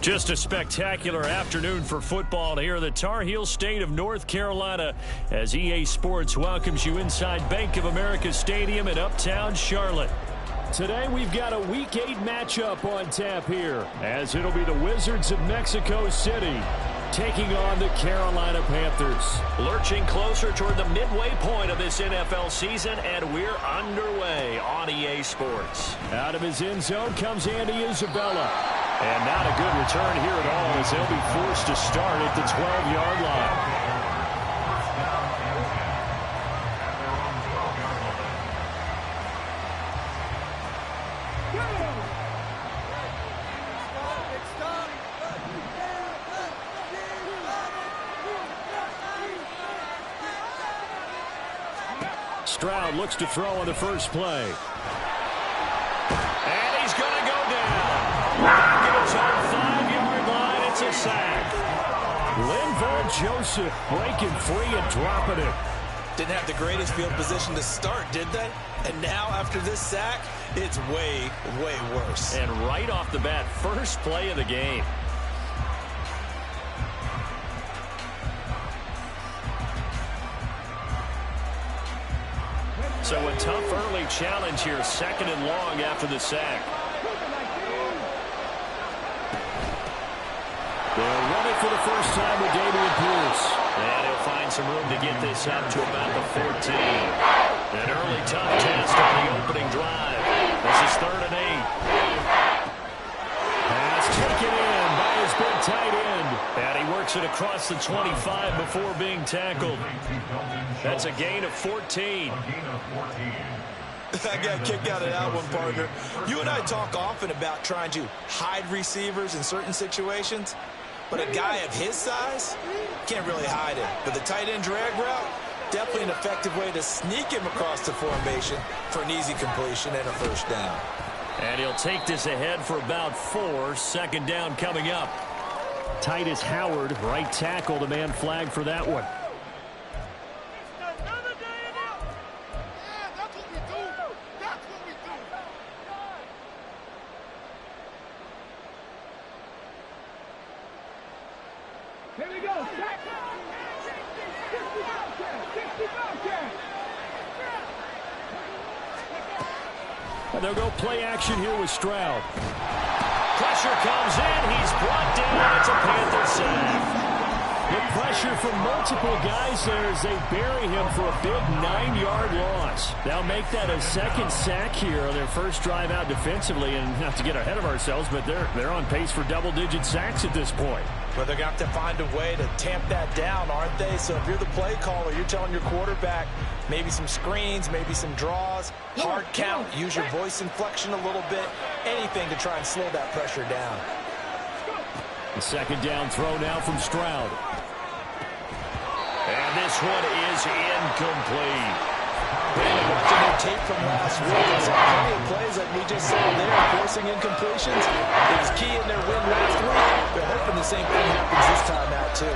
Just a spectacular afternoon for football here in the Tar Heel state of North Carolina as EA Sports welcomes you inside Bank of America Stadium in uptown Charlotte. Today we've got a Week 8 matchup on tap here as it'll be the Wizards of Mexico City taking on the Carolina Panthers. Lurching closer toward the midway point of this NFL season, and we're underway on EA Sports. Out of his end zone comes Andy Isabella. And not a good return here at all as they'll be forced to start at the 12-yard line. Stroud looks to throw on the first play. And he's going to go down. Back at his own 5-yard line, it's a sack. Linval Joseph breaking free and dropping it. Didn't have the greatest field position to start, did they? And now after this sack, it's way, way worse. And right off the bat, first play of the game. So a tough early challenge here, 2nd and long after the sack. They'll run it for the first time with Dameon Pierce. And he'll find some room to get this up to about the 14. An early tough test on the opening drive. This is 3rd and 8. Pass taken in by his big tight end. And he works it across the 25 before being tackled. That's a gain of 14. I got kicked out of that one, partner. You and I talk often about trying to hide receivers in certain situations, but a guy of his size can't really hide it. But the tight end drag route, definitely an effective way to sneak him across the formation for an easy completion and a first down. And he'll take this ahead for about 4. 2nd down coming up. Titus Howard, right tackle, the man flagged for that one. Here we go. And they'll go play action here with Stroud. Pressure comes in. He's brought down. It's a Panther sack. The pressure from multiple guys there as they bury him for a big 9-yard loss. They'll make that a 2nd sack here on their first drive out defensively. And not to get ahead of ourselves, but they're on pace for double-digit sacks at this point. Well, they're going to have to find a way to tamp that down, aren't they? So if you're the play caller, you're telling your quarterback maybe some screens, maybe some draws, hard count, use your voice inflection a little bit, anything to try and slow that pressure down. The 2nd down throw now from Stroud. And this one is incomplete. Watching their tape from last week, and some plenty of plays like we just saw there, forcing incompletions. It was key in their win last week. They're hoping the same thing happens this time out, too.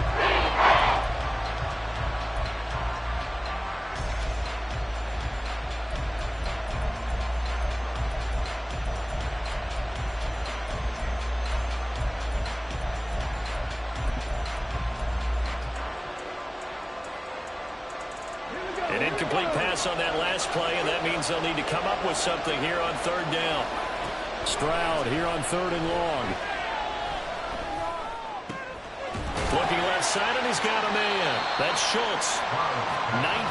An incomplete pass on that last play, and that means they'll need to come up with something here on 3rd down. Stroud here on 3rd and long. Looking left side, and he's got a man. That's Schultz.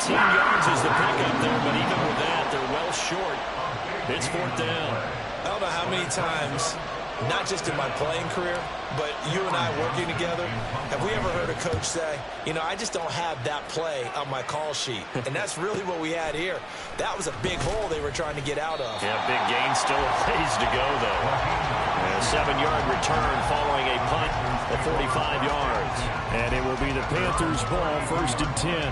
19 yards is the pickup there, but even with that, they're well short. It's 4th down. I don't know how many times, not just in my playing career, but you and I working together, have we ever heard a coach say, you know, I just don't have that play on my call sheet. And that's really what we had here. That was a big hole they were trying to get out of. Yeah, big gain, still a ways to go, though. A 7-yard return following a punt of 45 yards. And it will be the Panthers' ball, 1st and 10.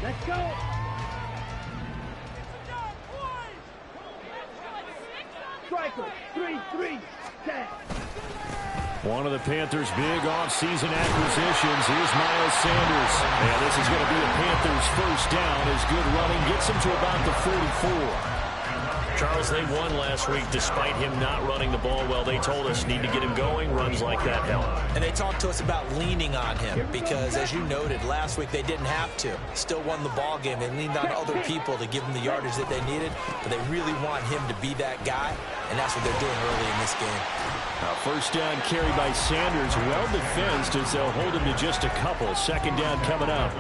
Let's go. Striker, 3-3, set. One of the Panthers' big offseason acquisitions. Here's Miles Sanders. And this is going to be a Panthers first down as good running gets him to about the 44. Charles, they won last week despite him not running the ball well. They told us need to get him going. Runs like that help. And they talked to us about leaning on him because, as you noted, last week they didn't have to. Still won the ball game. They leaned on other people to give them the yardage that they needed, but they really want him to be that guy, and that's what they're doing early in this game. First down carry by Sanders, well defensed as they'll hold him to just a couple. Second down coming up.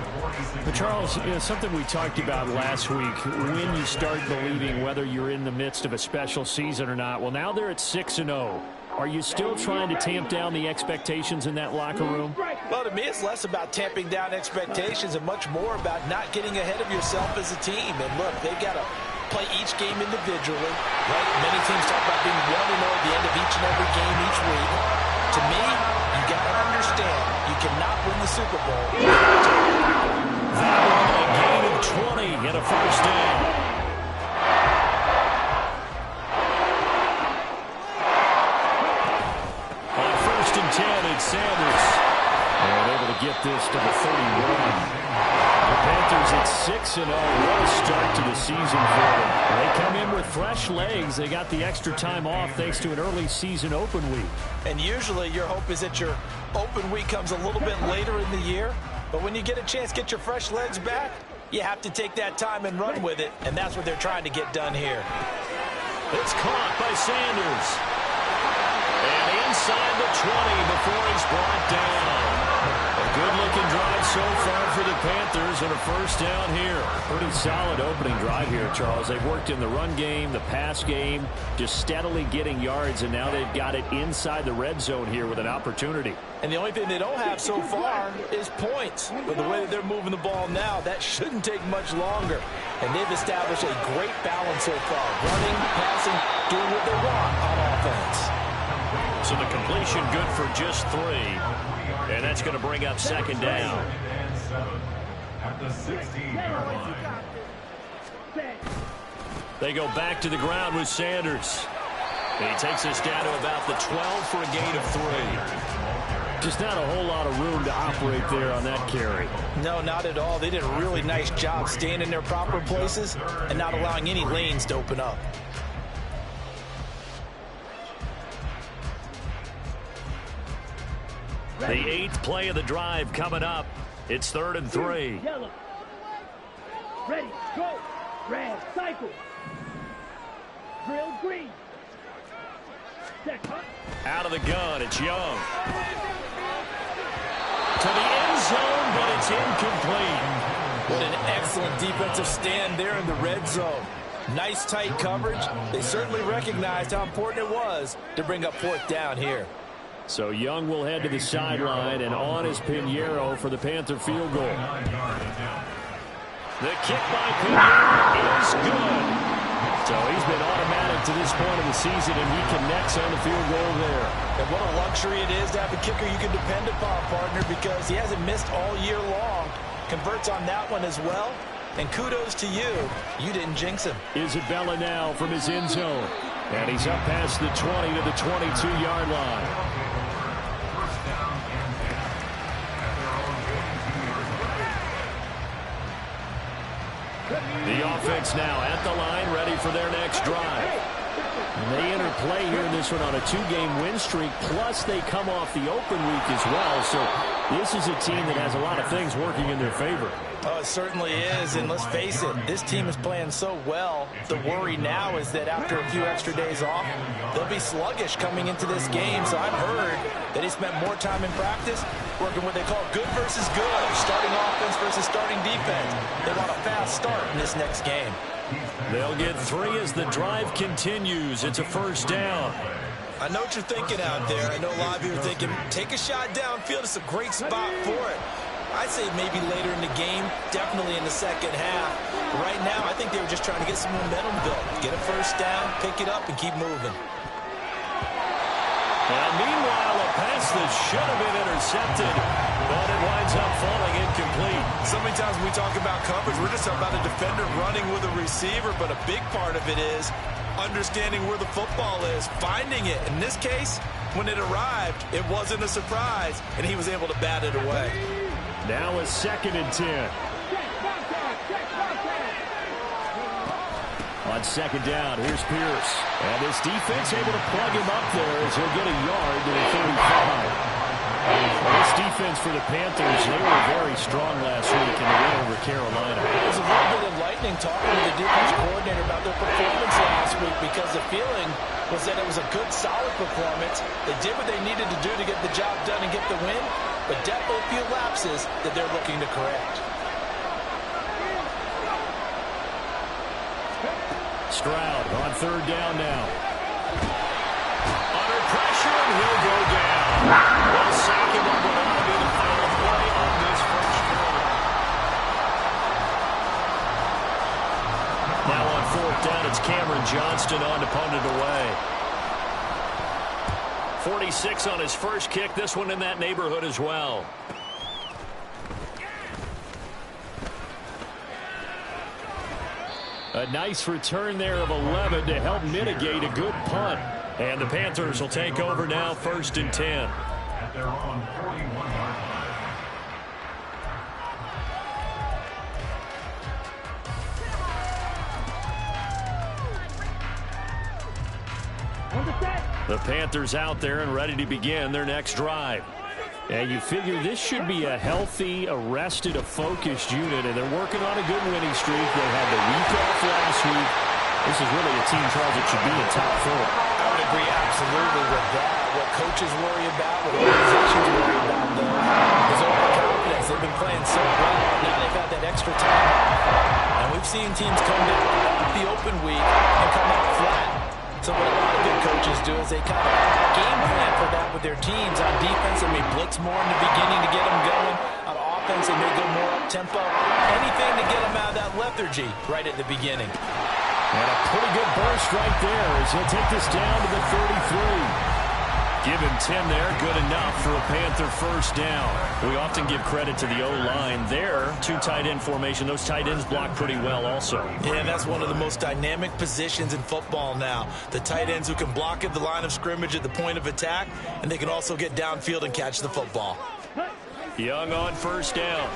But Charles, something we talked about last week, when you start believing whether you're in the midst of a special season or not. Well, now they're at 6-0. Are you still trying to tamp down the expectations in that locker room? Well, to me, it's less about tamping down expectations and much more about not getting ahead of yourself as a team. And look, they've got to play each game individually, right? Many teams talk about being 1-0 at the end of each and every game each week. To me, you got to understand, you cannot win the Super Bowl. That one, a gain of 20 and a first down. On 1st and 10, it's Sanders. And able to get this to the 31. The Panthers at 6-0. What a start to the season for them. They come in with fresh legs. They got the extra time off thanks to an early season open week. And usually your hope is that your open week comes a little bit later in the year. But when you get a chance to get your fresh legs back, you have to take that time and run with it. And that's what they're trying to get done here. It's caught by Sanders. And inside the 20 before he's brought down. A good-looking drive so far for the Panthers and a first down here. Pretty solid opening drive here, Charles. They've worked in the run game, the pass game, just steadily getting yards, and now they've got it inside the red zone here with an opportunity. And the only thing they don't have so far is points. But the way that they're moving the ball now, that shouldn't take much longer. And they've established a great balance so far. Running, passing, doing what they want on offense. So the completion good for just 3. And that's going to bring up second down. They go back to the ground with Sanders. And he takes us down to about the 12 for a gain of 3. Just not a whole lot of room to operate there on that carry. No, not at all. They did a really nice job staying in their proper places and not allowing any lanes to open up. The 8th play of the drive coming up. It's 3rd and 3. Yellow. Ready, go. Red, cycle. Drill green. Check. Out of the gun, it's Young. To the end zone, but it's incomplete. What an excellent defensive stand there in the red zone. Nice tight coverage. They certainly recognized how important it was to bring up 4th down here. So Young will head to the sideline, and on is Pinheiro for the Panther field goal. The kick by Pinheiro is good. So he's been automatic to this point of the season, and he connects on the field goal there. And what a luxury it is to have a kicker you can depend upon, partner, because he hasn't missed all year long. Converts on that one as well. And kudos to you. You didn't jinx him. Isabella now from his end zone. And he's up past the 20 to the 22-yard line. The offense now at the line, ready for their next drive. And they enter play here in this one on a 2-game win streak, plus they come off the open week as well. So this is a team that has a lot of things working in their favor. Oh, it certainly is, and let's face it, this team is playing so well. The worry now is that after a few extra days off, they'll be sluggish coming into this game. So I've heard that he spent more time in practice working what they call good versus good, starting offense versus starting defense. They want a fast start in this next game. They'll get 3 as the drive continues. It's a first down. I know what you're thinking out there. I know a lot of you are thinking, take a shot downfield. It's a great spot for it. I'd say maybe later in the game, definitely in the second half. But right now, I think they were just trying to get some momentum built. Get a first down, pick it up, and keep moving. And meanwhile, a pass that should have been intercepted, but it winds up falling incomplete. So many times when we talk about coverage, we're just talking about a defender running with a receiver, but a big part of it is understanding where the football is, finding it. In this case, when it arrived, it wasn't a surprise, and he was able to bat it away. Now a 2nd and 10. On 2nd down, here's Pierce. And this defense able to plug him up there as he'll get a yard to the 35. Well, this defense for the Panthers, they were very strong last week in the win over Carolina. It was a little bit enlightening talking to the defense coordinator about their performance last week because the feeling was that it was a good, solid performance. They did what they needed to do to get the job done and get the win, but definitely a few lapses that they're looking to correct. Stroud on 3rd down now. Under pressure, and he'll go down. They'll sack him up with on to the final play on this first quarter. Now on 4th down, it's Cameron Johnston on to punt it away. 46 on his first kick. This one in that neighborhood as well. A nice return there of 11 to help mitigate a good punt. And the Panthers will take over now, 1st and 10. At their own 41-yard line. The Panthers out there and ready to begin their next drive. And you figure this should be a healthy, arrested, a focused unit, and they're working on a good winning streak. They had the week off last week. This is really a team, Charles, that should be in top 4. I would agree absolutely with that. What coaches worry about, what organizations worry about, though, is overconfidence. They've been playing so well. Now they've had that extra time off. And we've seen teams come back off the open week and come out flat. So what a lot of good coaches do is they kind of game plan for that with their teams. On defense, they may blitz more in the beginning to get them going. On offense, they may go more up-tempo. Anything to get them out of that lethargy right at the beginning. And a pretty good burst right there as he'll take this down to the 33. Give him 10 there. Good enough for a Panther first down. We often give credit to the O-line there. 2 tight end formation. Those tight ends block pretty well also. Yeah, and that's one of the most dynamic positions in football now. The tight ends who can block at the line of scrimmage at the point of attack, and they can also get downfield and catch the football. Young on first down.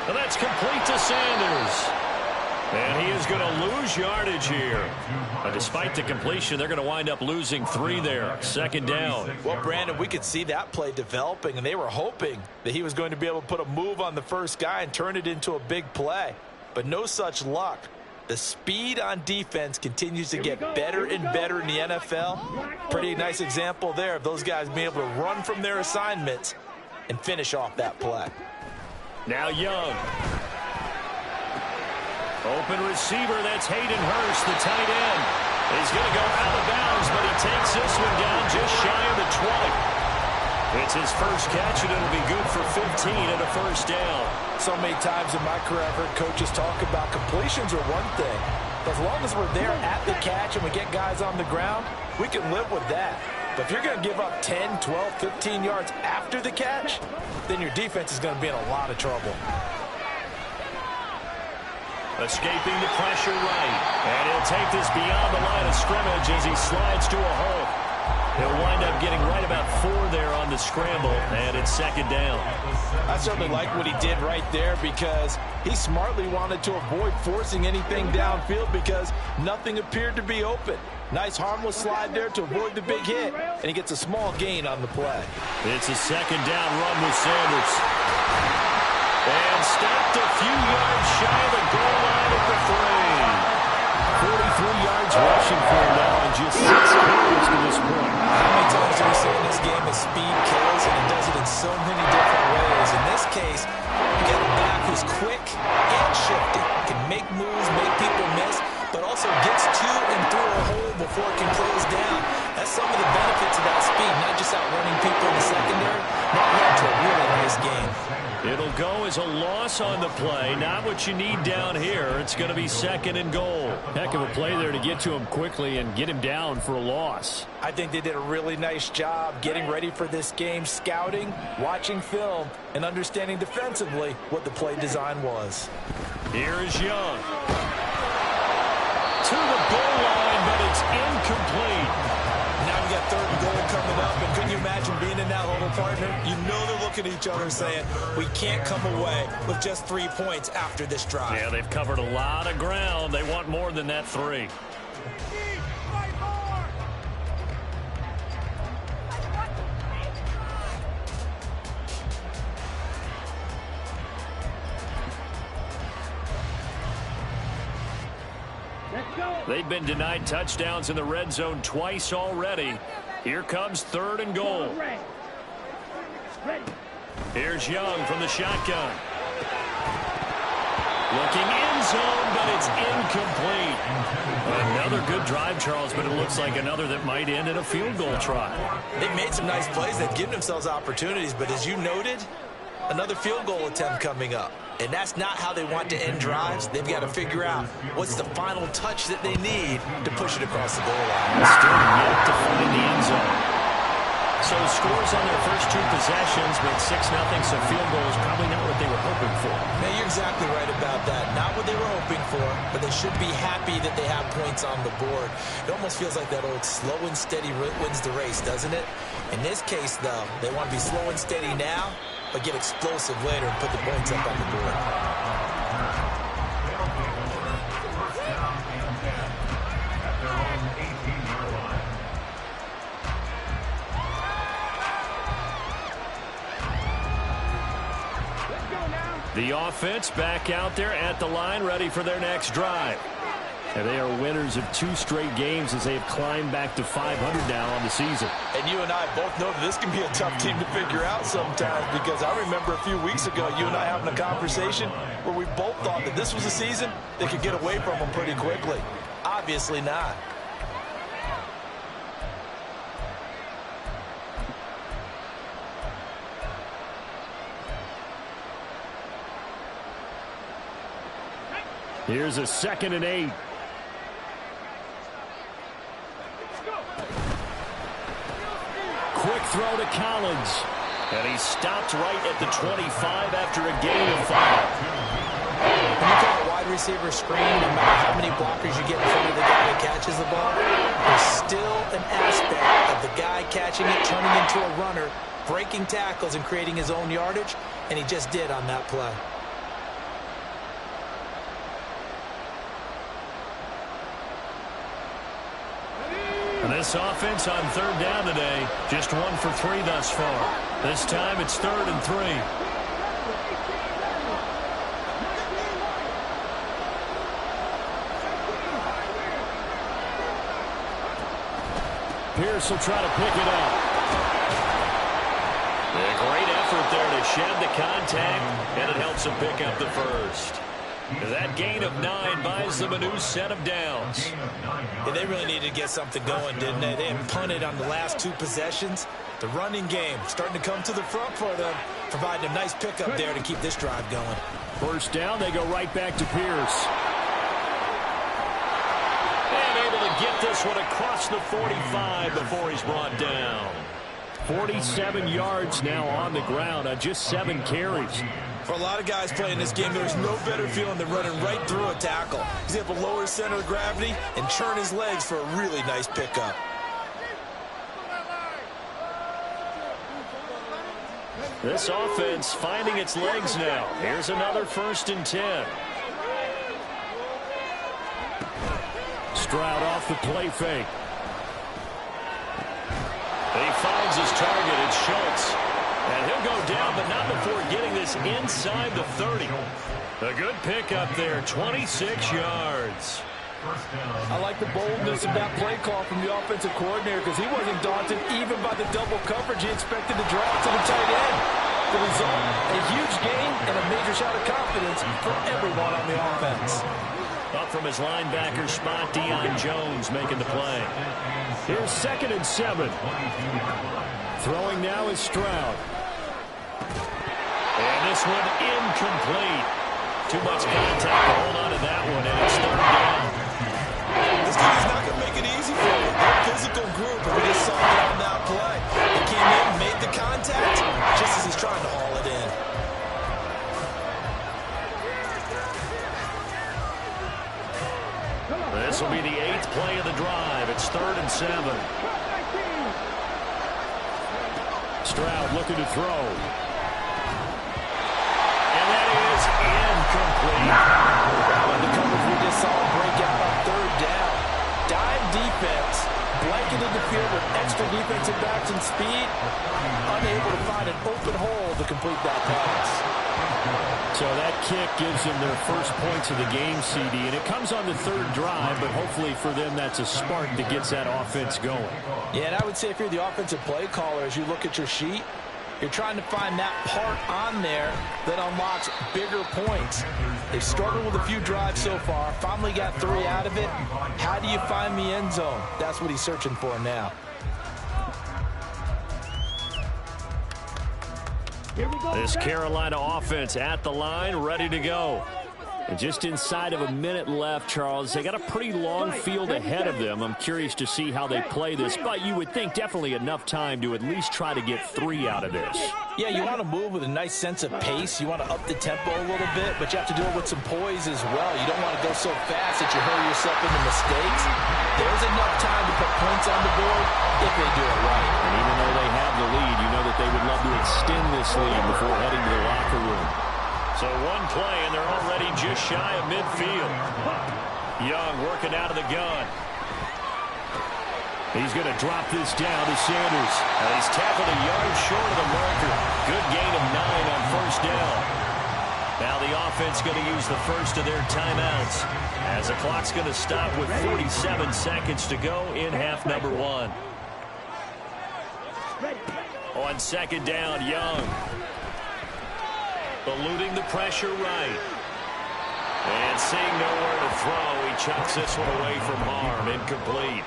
And that's complete to Sanders. And he is going to lose yardage here. Despite the completion, they're going to wind up losing 3 there. 2nd down. Well, Brandon, we could see that play developing, and they were hoping that he was going to be able to put a move on the first guy and turn it into a big play. But no such luck. The speed on defense continues to get better and better in the NFL. Pretty nice example there of those guys being able to run from their assignments and finish off that play. Now Young. Open receiver, that's Hayden Hurst, the tight end. He's going to go out of bounds, but he takes this one down just shy of the 20. It's his first catch, and it'll be good for 15 and a first down. So many times in my career, I've heard coaches talk about completions are one thing. But as long as we're there at the catch and we get guys on the ground, we can live with that. But if you're going to give up 10, 12, 15 yards after the catch, then your defense is going to be in a lot of trouble. Escaping the pressure right. And he'll take this beyond the line of scrimmage as he slides to a hole. He'll wind up getting right about 4 there on the scramble, and it's 2nd down. I certainly like what he did right there because he smartly wanted to avoid forcing anything downfield because nothing appeared to be open. Nice harmless slide there to avoid the big hit, and he gets a small gain on the play. It's a 2nd down run with Sanders. And stopped a few yards shy of the goal line at the 3. 43 yards rushing for him now and just 6 carries to this point. How many times do we say in this game that speed kills, and it does it in so many different ways. In this case, you got a back who's quick and shifty, can make moves, make people miss, but also gets to and through a hole before it can close down. That's some of the benefits of that speed, not just outrunning people in the secondary, not led to a really nice game. It'll go as a loss on the play. Not what you need down here. It's going to be 2nd and goal. Heck of a play there to get to him quickly and get him down for a loss. I think they did a really nice job getting ready for this game, scouting, watching film, and understanding defensively what the play design was. Here is Young. To the goal line, but it's incomplete. Now we got third and goal coming up, and couldn't you imagine being in that huddle, partner? You know they're looking at each other saying, we can't come away with just 3 points after this drive. Yeah, they've covered a lot of ground. They want more than that 3. They've been denied touchdowns in the red zone twice already. Here comes 3rd and goal. Here's Young from the shotgun. Looking end zone, but it's incomplete. Another good drive, Charles, but it looks like another that might end in a field goal try. They've made some nice plays. They've given themselves opportunities, but as you noted, another field goal attempt coming up. And that's not how they want to end drives. They've got to figure out what's the final touch that they need to push it across the goal line. Still yet to find the end zone. So scores on their first 2 possessions, but 6-0, so field goal is probably not what they were hoping for. Now, you're exactly right about that. Not what they were hoping for, but they should be happy that they have points on the board. It almost feels like that old slow and steady wins the race, doesn't it? In this case, though, they want to be slow and steady now, but get explosive later and put the points up on the board. The offense back out there at the line, ready for their next drive. And they are winners of 2 straight games as they have climbed back to 500 now on the season. And you and I both know that this can be a tough team to figure out sometimes, because I remember a few weeks ago you and I having a conversation where we both thought that this was a season they could get away from them pretty quickly. Obviously not. Here's a 2nd and 8. Quick throw to Collins. And he stopped right at the 25 after a gain of 5. When you call a wide receiver screen, no matter how many blockers you get in front of the guy that catches the ball, there's still an aspect of the guy catching it, turning into a runner, breaking tackles and creating his own yardage, and he just did on that play. And this offense on 3rd down today, just 1 for 3 thus far. This time it's 3rd and 3. Pierce will try to pick it up. A great effort there to shed the contact, and it helps him pick up the first. That gain of 9 buys them a new set of downs. Yeah, they really needed to get something going, didn't they? They had punted on the last 2 possessions. The running game starting to come to the front for them, providing a nice pickup there to keep this drive going. First down, they go right back to Pierce. And able to get this one across the 45 before he's brought down. 47 yards now on the ground on just 7 carries. For a lot of guys playing this game, there's no better feeling than running right through a tackle. He's able to lower his center of gravity and churn his legs for a really nice pickup. This offense finding its legs now. Here's another 1st and 10. Stroud off the play fake. He finds his target. It's Schultz. And he'll go down, but not before getting this inside the 30. A good pickup there, 26 yards. I like the boldness of that play call from the offensive coordinator, because he wasn't daunted even by the double coverage he expected to draw to the tight end. The result, a huge gain and a major shot of confidence for everyone on the offense. Up from his linebacker spot, Deion Jones making the play. Here's 2nd and 7. Throwing now is Stroud. And this one incomplete. Too much contact to hold on to that one, and it's 3rd down. This team's not going to make it easy for you. They're a physical group, and we just saw that on that play. He came in, made the contact, just as he's trying to haul it in. This will be the 8th play of the drive. It's 3rd and 7. Stroud looking to throw. And that is incomplete. The coverage we just saw break out on third down. Dime defense, blanketed the field with extra defensive backs and speed, unable to find an open hole to complete that pass. So that kick gives them their first points of the game, CD, and it comes on the third drive, but hopefully for them that's a spark that gets that offense going. Yeah, and I would say if you're the offensive play caller, as you look at your sheet, you're trying to find that part on there that unlocks bigger points. They've struggled with a few drives so far, finally got 3 out of it. How do you find the end zone? That's what he's searching for now. This Carolina offense at the line, ready to go. And just inside of a minute left, Charles, they got a pretty long field ahead of them. I'm curious to see how they play this, but you would think definitely enough time to at least try to get 3 out of this. Yeah, you want to move with a nice sense of pace. You want to up the tempo a little bit, but you have to do it with some poise as well. You don't want to go so fast that you hurry yourself into mistakes. There's enough time to put points on the board if they do it right. And even though they have the lead, you know that they would love to extend this lead before heading to the locker room. So one play, and they're already just shy of midfield. Young working out of the gun. He's going to drop this down to Sanders. And he's tackled a yard short of the marker. Good gain of 9 on first down. Now the offense going to use the first of their timeouts as the clock's going to stop with 47 seconds to go in half number 1. On second down, Young. Eluding the pressure right. And seeing nowhere to throw, he chucks this one away from harm. Incomplete.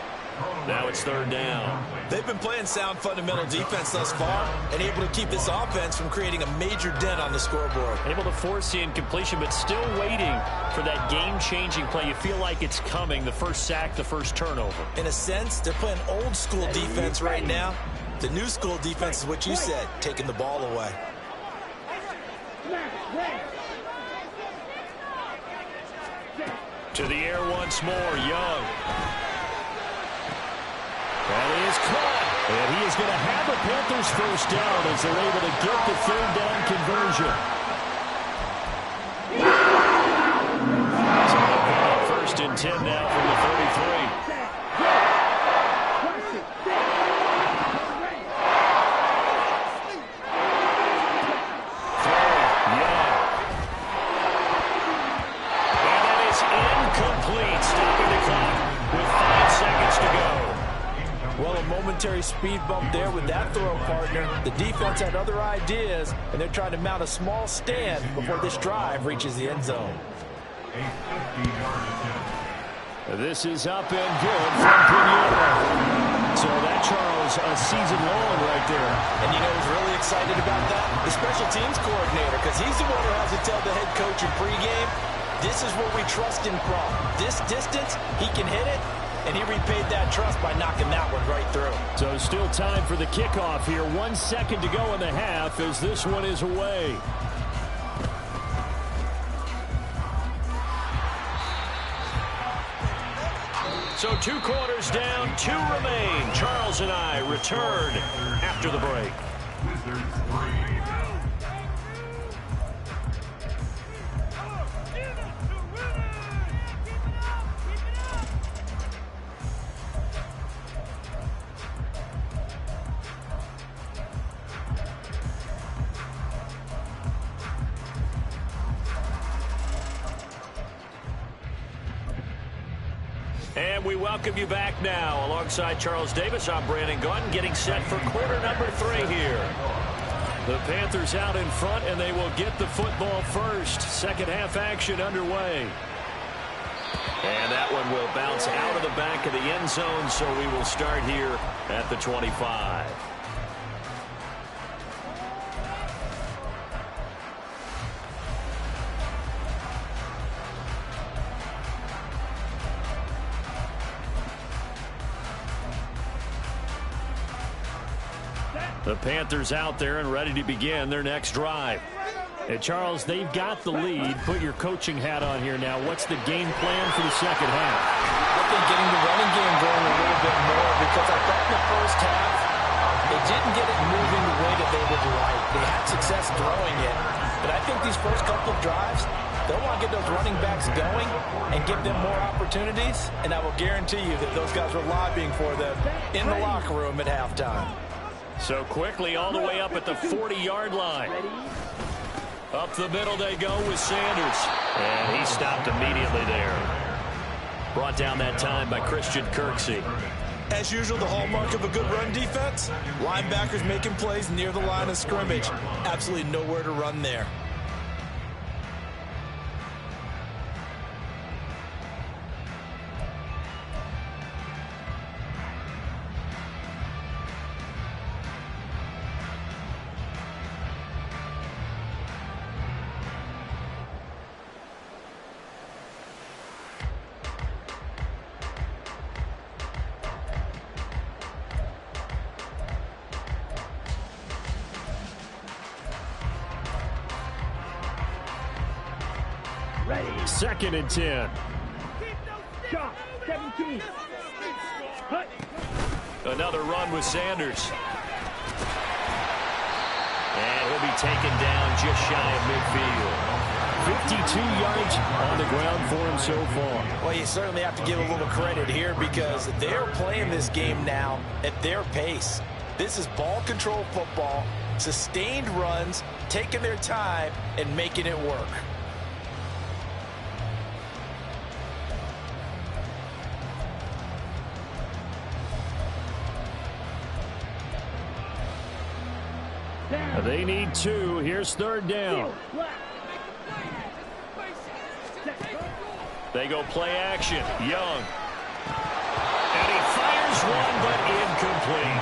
Now it's third down. They've been playing sound fundamental defense thus far and able to keep this offense from creating a major dent on the scoreboard. Able to force the incompletion, but still waiting for that game-changing play. You feel like it's coming, the first sack, the first turnover. In a sense, they're playing old-school defense right now. The new school defense is what you said, taking the ball away. To the air once more, Young. That is caught. And he is going to have a Panthers first down as they're able to get the third down conversion. So first and 10 now from the 33. Well, a momentary speed bump there with that throw, partner. The defense had other ideas, and they're trying to mount a small stand before this drive reaches the end zone. This is up and good from Pinheiro. So that, Charles, a season long right there. And you know who's really excited about that? The special teams coordinator, because he's the one who has to tell the head coach in pregame, this is where we trust him from. This distance, he can hit it. And he repaid that trust by knocking that one right through. So still time for the kickoff here. 1 second to go in the half as this one is away. So 2 quarters down, 2 remain. Charles and I return after the break. And we welcome you back now. Alongside Charles Davis, I'm Brandon Gunn, getting set for quarter number 3 here. The Panthers out in front, and they will get the football first. Second half action underway. And that one will bounce out of the back of the end zone, so we will start here at the 25. The Panthers out there and ready to begin their next drive. And Charles, they've got the lead. Put your coaching hat on here now. What's the game plan for the second half? I think getting the running game going a little bit more, because I thought in the first half They didn't get it moving the way that they would like. They had success throwing it, but I think these first couple of drives, they'll want to get those running backs going and give them more opportunities, and I will guarantee you that those guys were lobbying for them in the locker room at halftime. So quickly all the way up at the 40-yard line. Up the middle they go with Sanders. And he stopped immediately there. Brought down that time by Christian Kirksey. As usual, the hallmark of a good run defense, linebackers making plays near the line of scrimmage. Absolutely nowhere to run there. Second and 10. Shot, 17. Cut. Another run with Sanders. And he'll be taken down just shy of midfield. 52 yards on the ground for him so far. Well, you certainly have to give a little credit here because they're playing this game now at their pace. This is ball control football, sustained runs, taking their time, and making it work. They need 2. Here's third down. They go play action. Young. And he fires one, but incomplete.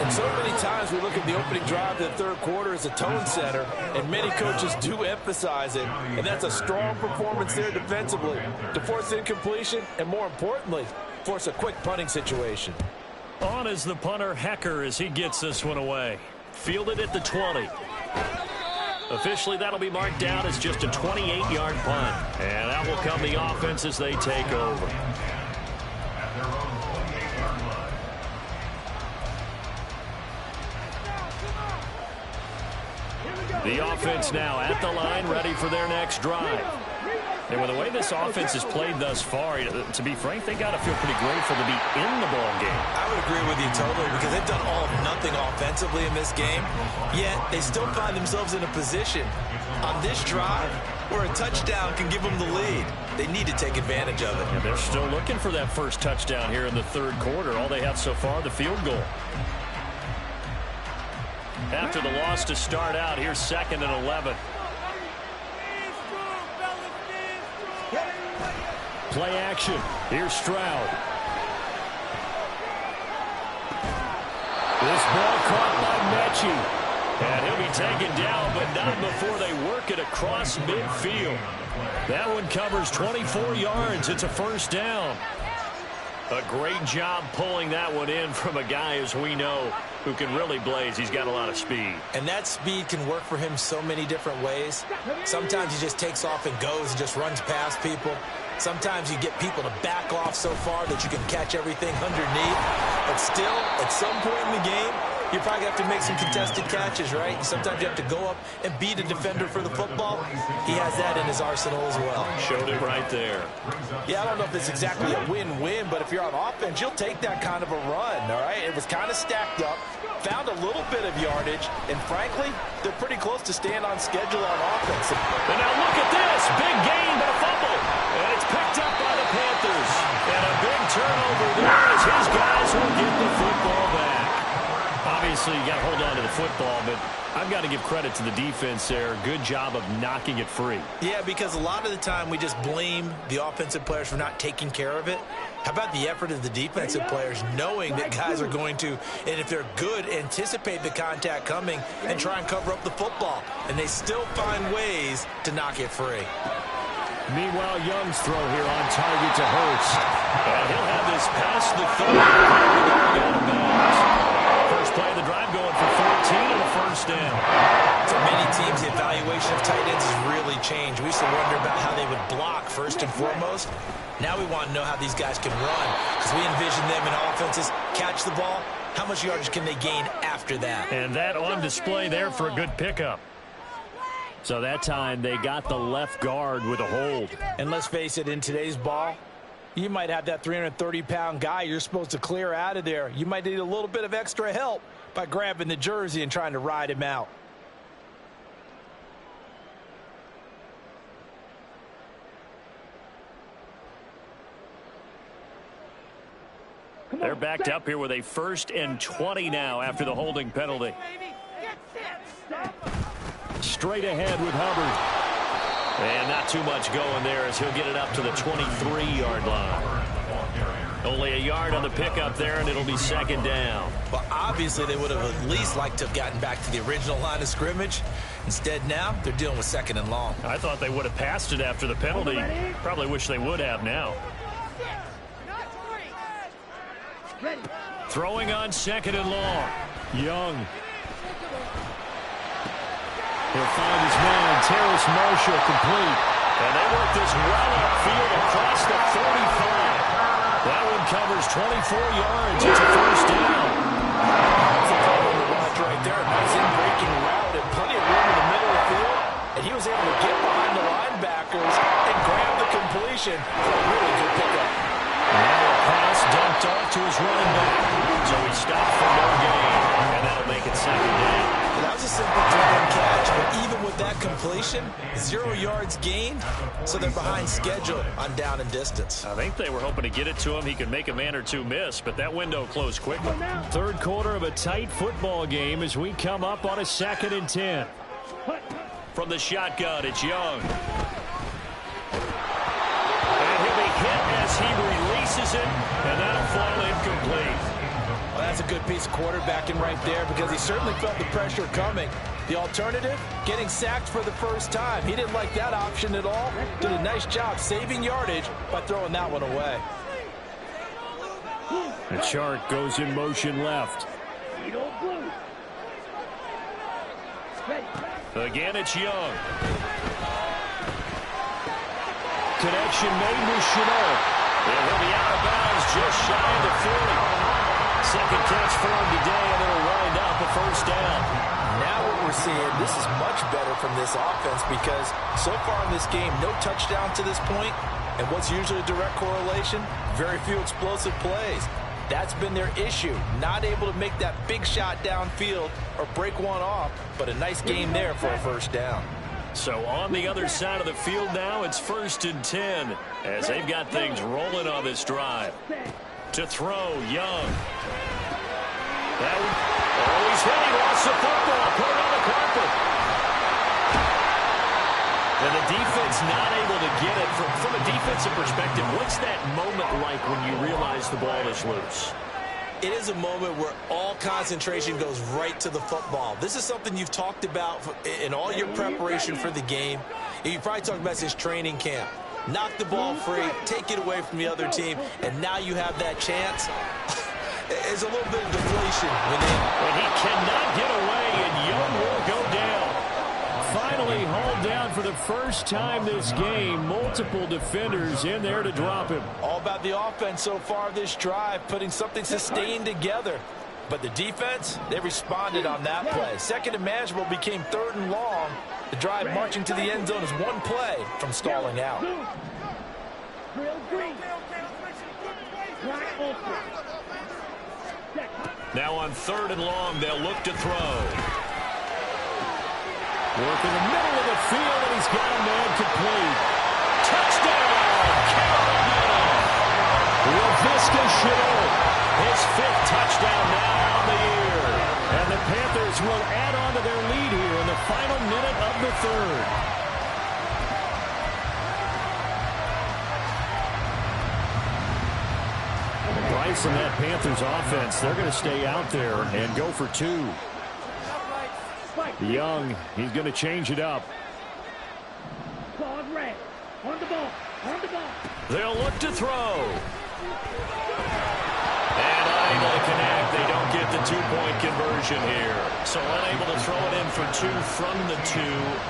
And so many times we look at the opening drive of the third quarter as a tone setter, and many coaches do emphasize it. And that's a strong performance there defensively to force incompletion and, more importantly, force a quick punting situation. On is the punter, Hecker, as he gets this one away. Fielded at the 20. Officially, that'll be marked down as just a 28-yard punt. And that will come the offense as they take over. The offense now at the line, ready for their next drive. And with the way this offense has played thus far, to be frank, they got to feel pretty grateful to be in the ball game. I would agree with you totally because they've done all or nothing offensively in this game, yet they still find themselves in a position on this drive where a touchdown can give them the lead. They need to take advantage of it. And they're still looking for that first touchdown here in the third quarter. All they have so far, the field goal. After the loss to start out, here's 2nd and 11. Play action. Here's Stroud. This ball caught by Mechie. And he'll be taken down, but not before they work it across midfield. That one covers 24 yards. It's a first down. A great job pulling that one in from a guy, as we know, who can really blaze. He's got a lot of speed. And that speed can work for him so many different ways. Sometimes he just takes off and goes and just runs past people. Sometimes you get people to back off so far that you can catch everything underneath. But still, at some point in the game, you probably have to make some contested catches, right? Sometimes you have to go up and beat a defender for the football. He has that in his arsenal as well. Showed it right there. Yeah, I don't know if it's exactly a win-win, but if you're on offense, you'll take that kind of a run, all right? It was kind of stacked up, found a little bit of yardage, and frankly, they're pretty close to staying on schedule on offense. And now look at this. Big gain, but a fumble. And it's picked up by the Panthers. And a big turnover there as his guys will get the football back. Obviously, you got to hold on to the football, but I've got to give credit to the defense there. Good job of knocking it free. Yeah, because a lot of the time we just blame the offensive players for not taking care of it. How about the effort of the defensive players knowing that guys are going to, and if they're good, anticipate the contact coming and try and cover up the football. And they still find ways to knock it free. Meanwhile, Young's throw here on target to Hurst. And he'll have this past the 30. First play of the drive going for 14 and a first down. For many teams, the evaluation of tight ends has really changed. We used to wonder about how they would block first and foremost. Now we want to know how these guys can run because we envision them in offenses catch the ball How much yardage can they gain after that? And that on display there for a good pickup. So that time they got the left guard with a hold. And let's face it, in today's ball, you might have that 330-pound guy you're supposed to clear out of there. You might need a little bit of extra help by grabbing the jersey and trying to ride him out. They're backed up here with a 1st and 20 now after the holding penalty. Straight ahead with Hubbard. And not too much going there as he'll get it up to the 23-yard line. Only a yard on the pickup there, and it'll be 2nd down. Well, obviously they would have at least liked to have gotten back to the original line of scrimmage. Instead, now they're dealing with 2nd and long. I thought they would have passed it after the penalty. Probably wish they would have now. Throwing on 2nd and long. Young. He'll find his man, Terrace Marshall, complete. And they work this well upfield across the 35. That one covers 24 yards. It's a 1st down. That's a call on the watch right there. Nice in-breaking route and plenty of room in the middle of the field. And he was able to get behind the linebackers and grab the completion for a really good pickup. Now a pass dumped off to his running back. So he stopped for no gain. And that'll make it 2nd down. That was a simple throw-in catch, but even with that completion, 0 yards gained, so they're behind schedule on down and distance. I think they were hoping to get it to him. He could make a man or two miss, but that window closed quickly. 3rd quarter of a tight football game as we come up on a 2nd and 10. From the shotgun, it's Young. And he'll be hit as he releases it, and that'll fall incomplete. Well, that's a good piece of quarterbacking right there because he certainly felt the pressure coming. The alternative, getting sacked for the first time. He didn't like that option at all. Did a nice job saving yardage by throwing that one away. And Shark goes in motion left. Again, it's Young. Connection made with Chanel. And he'll be out of bounds just shy of the 40. 2nd catch for him today, and it'll wind up a 1st down. Now what we're seeing, this is much better from this offense because so far in this game, no touchdown to this point, and what's usually a direct correlation, very few explosive plays. That's been their issue, not able to make that big shot downfield or break one off, but a nice game there for a 1st down. So on the other side of the field now, it's 1st and 10 as they've got things rolling on this drive. To throw, Young. He's hit. He lost the football. Put it on the carpet. And the defense not able to get it. From a defensive perspective, what's that moment like when you realize the ball is loose? It is a moment where all concentration goes right to the football. This is something you've talked about in all your preparation for the game. You probably talked about since training camp. Knock the ball free, take it away from the other team, and now you have that chance. There's a little bit of deflation. And he cannot get away, and Young will go down. Finally hauled down for the first time this game. Multiple defenders in there to drop him. All about the offense so far this drive, putting something sustained together. But the defense, they responded on that play. 2nd and manageable became 3rd and long. The drive marching to the end zone is one play from stalling out. Now on 3rd and long, they'll look to throw. Work in the middle of the field, and he's got a man complete. Touchdown, Carolina! Laviska Shenault, his 5th touchdown now on the year. And the Panthers will add on to their lead here in the final minute of the 3rd. Bryce and that Panthers offense, they're going to stay out there and go for 2. Young, he's going to change it up. On the ball. They'll look to throw. And unable to connect. They don't get the 2-point conversion here. So unable to throw it in for 2 from the 2.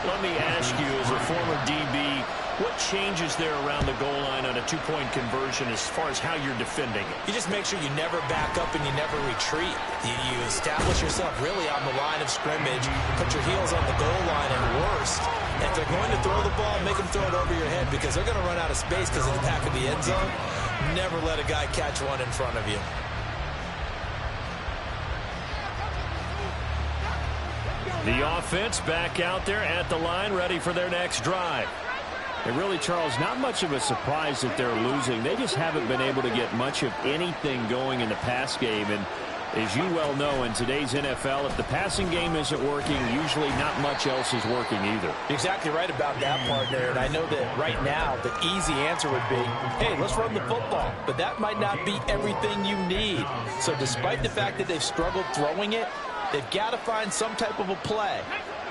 Let me ask you, as a former DB, What changes there around the goal line on a two-point conversion as far as how you're defending it? You just make sure you never back up and you never retreat. You establish yourself really on the line of scrimmage, put your heels on the goal line, and worst, if they're going to throw the ball, make them throw it over your head because they're going to run out of space because of the back of the end zone. Never let a guy catch one in front of you. The offense back out there at the line, ready for their next drive. And really, Charles, not much of a surprise that they're losing. They just haven't been able to get much of anything going in the pass game. And as you well know, in today's NFL, if the passing game isn't working, usually not much else is working either. Exactly right about that, partner. And I know that right now the easy answer would be, hey, let's run the football. But that might not be everything you need. So despite the fact that they've struggled throwing it, they've got to find some type of a play,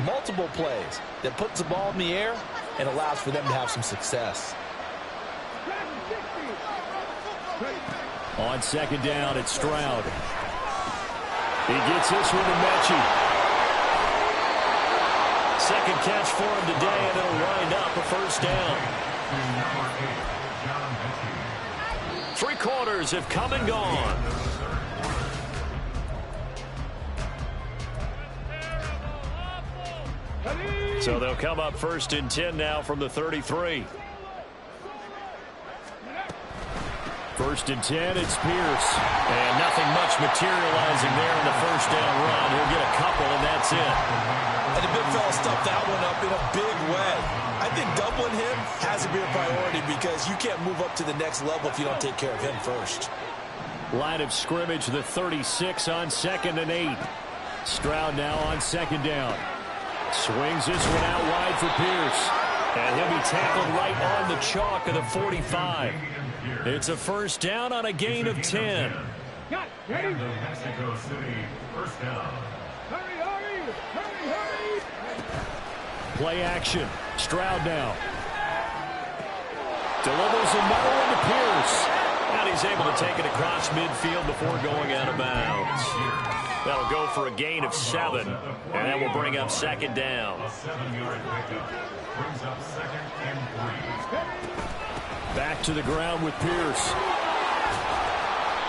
multiple plays, that puts the ball in the air and allows for them to have some success. On second down, it's Stroud. He gets this one to Mechie. Second catch for him today, and it'll wind up a first down. 3 quarters have come and gone. So they'll come up 1st and 10 now from the 33. 1st and 10, it's Pierce. And nothing much materializing there in the first down run. He'll get a couple, and that's it. And the big fella stuffed that one up in a big way. I think doubling him has to be a priority because you can't move up to the next level if you don't take care of him first. Line of scrimmage, the 36 on 2nd and 8. Stroud now on 2nd down. Swings this one out wide for Pierce. And he'll be tackled right on the chalk of the 45. It's a first down on a gain of 10. And the Mexico City first down. Hurry! Play action. Stroud now. Delivers another one to Pierce. And he's able to take it across midfield before going out of bounds. That'll go for a gain of 7. And that will bring up 2nd down. A 7-yard pickup brings up 2nd and 3. Back to the ground with Pierce.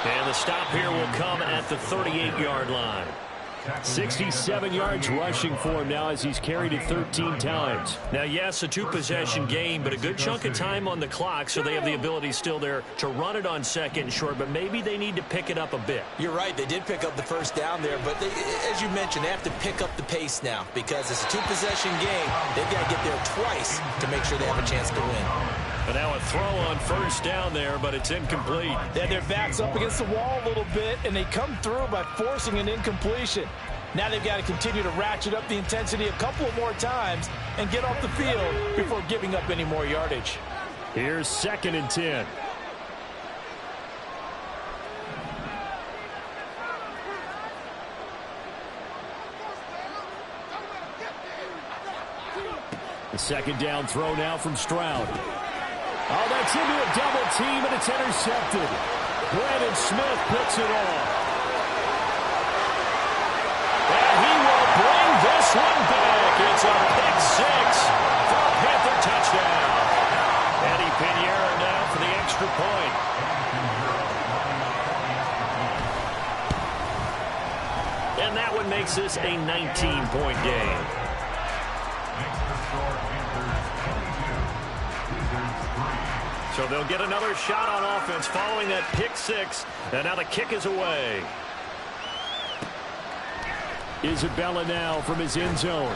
And the stop here will come at the 38-yard line. 67 yards rushing for him now as he's carried it 13 times. Now, yes, a 2-possession game, but a good chunk of time on the clock, so they have the ability still there to run it on 2nd and short, but maybe they need to pick it up a bit. You're right. They did pick up the first down there, but as you mentioned, they have to pick up the pace now because it's a 2-possession game. They've got to get there twice to make sure they have a chance to win. And now a throw on first down there, but it's incomplete. They had their backs up against the wall a little bit, and they come through by forcing an incompletion. Now they've got to continue to ratchet up the intensity a couple more times and get off the field before giving up any more yardage. Here's 2nd and 10. The 2nd down throw now from Stroud. Oh, that's into a double team, and it's intercepted. Brandon Smith picks it off. And he will bring this one back. It's a pick 6 for a Panther touchdown. Eddie Pinheiro now for the extra point. And that one makes this a 19-point game. So they'll get another shot on offense following that pick 6. And now the kick is away. Isabella now from his end zone.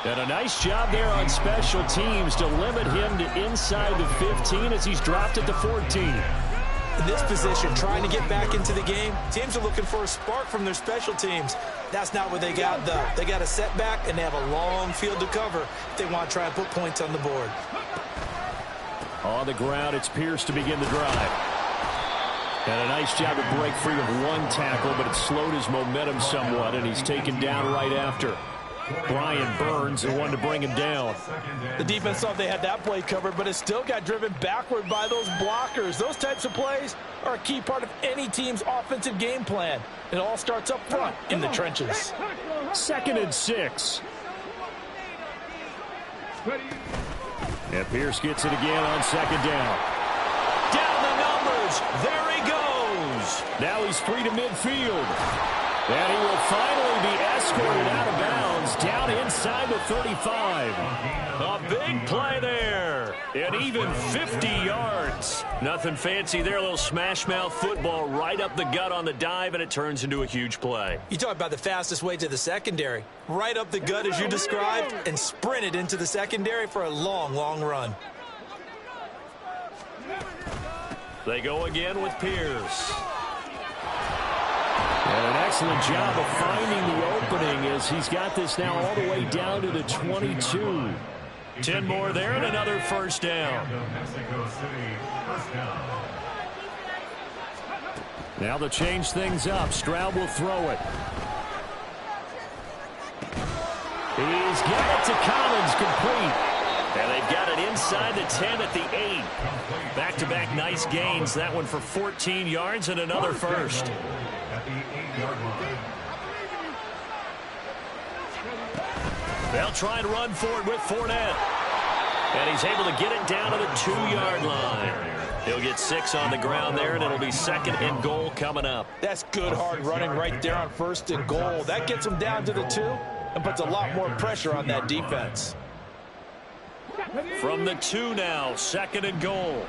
And a nice job there on special teams to limit him to inside the 15 as he's dropped at the 14. In this position, trying to get back into the game, teams are looking for a spark from their special teams. That's not what they got, though. They got a setback, and they have a long field to cover if they want to try and put points on the board. On the ground, it's Pierce to begin the drive. And a nice job to break free of one tackle, but it slowed his momentum somewhat, and he's taken down right after. Brian Burns, the one to bring him down. The defense thought they had that play covered, but it still got driven backward by those blockers. Those types of plays are a key part of any team's offensive game plan. It all starts up front in the trenches. 2nd and 6. And Pierce gets it again on second down. Down the numbers. There he goes. Now he's free to midfield. And he will finally be escorted out of bounds down inside the 35. A big play there. And even 50 yards. Nothing fancy there. A little smash mouth football right up the gut on the dive, and it turns into a huge play. You talk about the fastest way to the secondary. Right up the gut as you described and sprinted into the secondary for a long, long run. They go again with Pierce. And an excellent job of finding the opening as he's got this now all the way down to the 22. 10 more there and another first down. Now they'll change things up. Stroud will throw it. He's got it to Collins, complete. And they've got it inside the 10 at the 8. Back-to-back nice gains. That one for 14 yards and another first. They'll try and run for it with Fournette. And he's able to get it down to the 2-yard line. He'll get 6 on the ground there, and it'll be second and goal coming up. That's good hard running right there on first and goal. That gets him down to the 2 and puts a lot more pressure on that defense. From the 2 now, second and goal.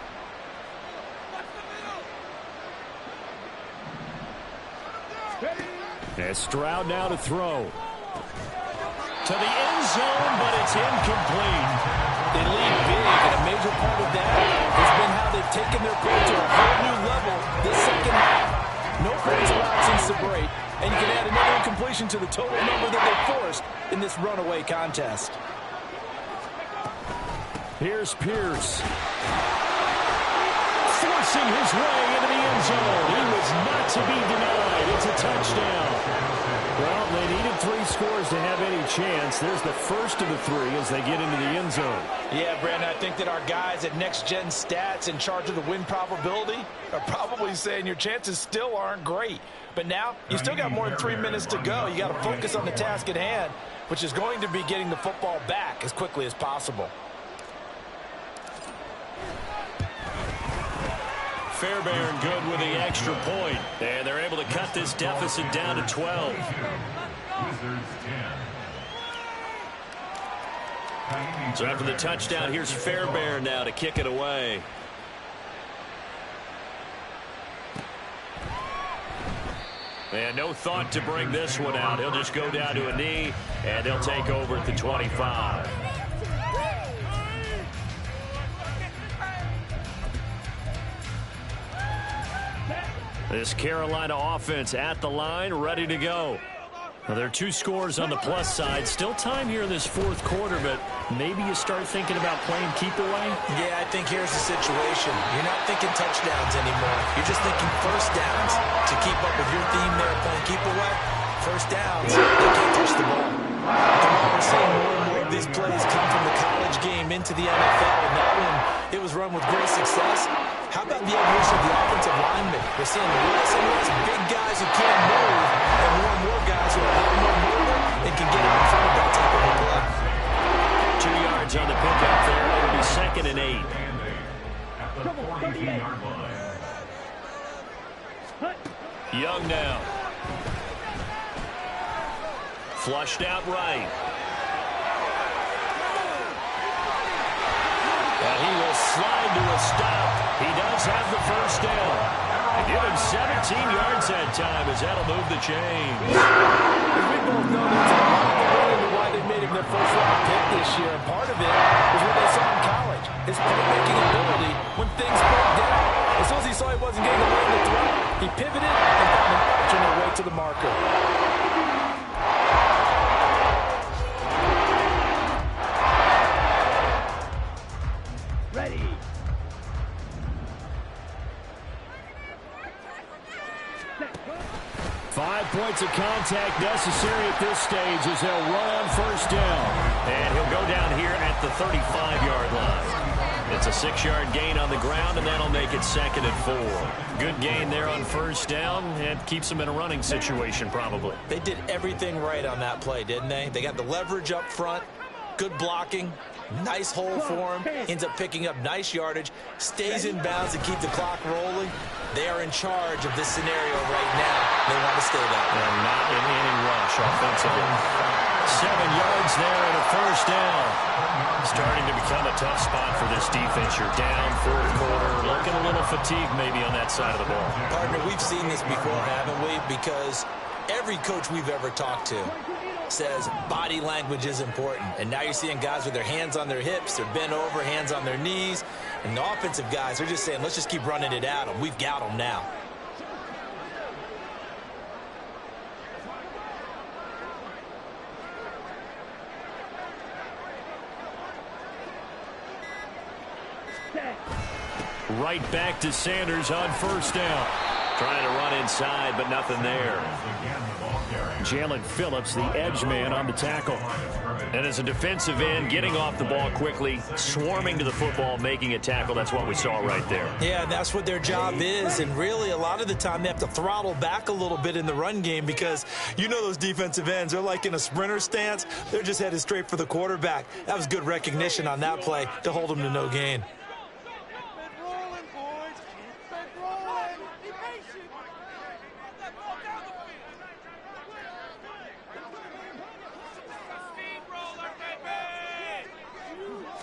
And Stroud now to throw. To the end zone, but it's incomplete. They lead big, and a major part of that has been how they've taken their play to a whole new level this second half. No points allowed since the break, and you can add another incompletion to the total number that they forced in this runaway contest. Here's Pierce. Forcing his way into the end zone. He was not to be denied. It's a touchdown. Well, they needed 3 scores to have any chance. There's the first of the 3 as they get into the end zone. Yeah, Brandon, I think that our guys at Next Gen Stats in charge of the win probability are probably saying your chances still aren't great. But now, you still got more than 3 minutes to go. You got to focus on the task at hand, which is going to be getting the football back as quickly as possible. Fairbairn good with the extra point. And they're able to cut this deficit down to 12. So after the touchdown, here's Fairbairn now to kick it away. And no thought to bring this one out. He'll just go down to a knee, and they'll take over at the 25. This Carolina offense at the line, ready to go. Well, there are 2 scores on the plus side. Still time here in this 4th quarter, but maybe you start thinking about playing keep away? Yeah, I think here's the situation. You're not thinking touchdowns anymore. You're just thinking first downs. To keep up with your theme there, playing keep away, first downs, they can't touch the ball. We're seeing more and more of these plays come from the college game into the NFL, and that one, it was run with great success. How about the evolution of the offensive linemen? We're seeing less and less big guys who can't move, and more guys who are a lot more mobile and can get out in front of that type of a play. 2 yards on the pickup there. It'll be second and 8. Young now. Flushed out right. And he will slide to a stop. He does have the first down. Give him 17 yards that time as that'll move the chains. As we both know, there's a lot that went into why they made him their first-round pick this year, and part of it was what they saw in college. His playmaking ability when things broke down. As soon as he saw he wasn't getting away with the throw, he pivoted and found an alternate way to the marker. Ready. 5 points of contact necessary at this stage as they'll run on first down. And he'll go down here at the 35-yard line. It's a 6-yard gain on the ground, and that'll make it second and 4. Good gain there on first down, and keeps them in a running situation probably. They did everything right on that play, didn't they? They got the leverage up front, good blocking, Nice hole for him. Ends up picking up nice yardage. Stays in bounds to keep the clock rolling. They are in charge of this scenario right now. They want to stay that way. And not in any rush offensively. 7 yards there and a first down. Starting to become a tough spot for this defense. You're down, fourth quarter, looking a little fatigued maybe on that side of the ball. Partner, we've seen this before, haven't we? Because every coach we've ever talked to says body language is important. And now you're seeing guys with their hands on their hips, they're bent over, hands on their knees. And the offensive guys, they're just saying, let's just keep running it at them. We've got them now. Right back to Sanders on first down. Trying to run inside, but nothing there. Jalen Phillips, the edge man on the tackle. And as a defensive end, getting off the ball quickly, swarming to the football, making a tackle. That's what we saw right there. Yeah, that's what their job is. And really, a lot of the time, they have to throttle back a little bit in the run game because you know those defensive ends, they're like in a sprinter stance. They're just headed straight for the quarterback. That was good recognition on that play to hold them to no gain.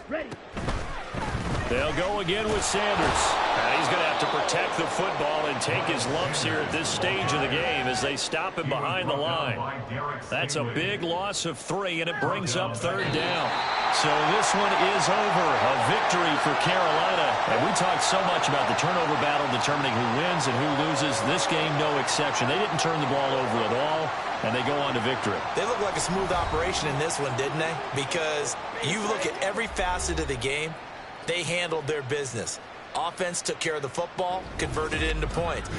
Ready. They'll go again with Sanders. And he's going to have to protect the football and take his lumps here at this stage of the game as they stop him behind the line. That's a big loss of 3, and it brings up third down. So this one is over. A victory for Carolina. And we talked so much about the turnover battle determining who wins and who loses. This game, no exception. They didn't turn the ball over at all, and they go on to victory. They look like a smooth operation in this one, didn't they? Because you look at every facet of the game, they handled their business. Offense took care of the football, converted it into points.